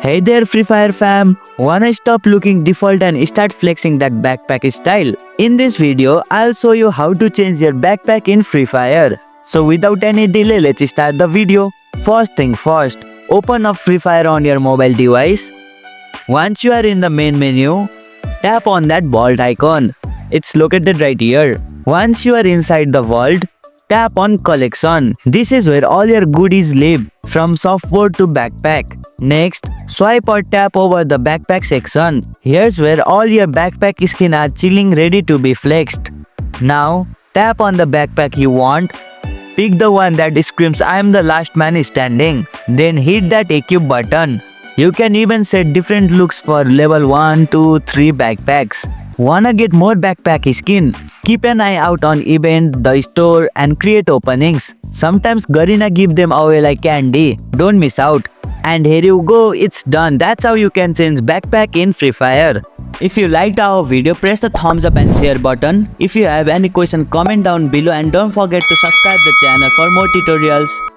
Hey there Free Fire fam, wanna stop looking default and start flexing that backpack style? In this video, I'll show you how to change your backpack in Free Fire. So without any delay, let's start the video. First thing first, open up Free Fire on your mobile device. Once you are in the main menu, tap on that vault icon. It's located right here. Once you are inside the vault, tap on collection. This is where all your goodies live, from software to backpack. Next, swipe or tap over the backpack section. Here's where all your backpack skins are chilling ready to be flexed. Now, tap on the backpack you want. Pick the one that screams I am the last man standing. Then hit that equip button. You can even set different looks for level 1, 2, 3 backpacks. Wanna get more backpack skin? Keep an eye out on event, the store and create openings. Sometimes Garena give them away like candy. Don't miss out. And here you go, it's done. That's how you can change backpack in Free Fire. If you liked our video, press the thumbs up and share button. If you have any question, comment down below and don't forget to subscribe the channel for more tutorials.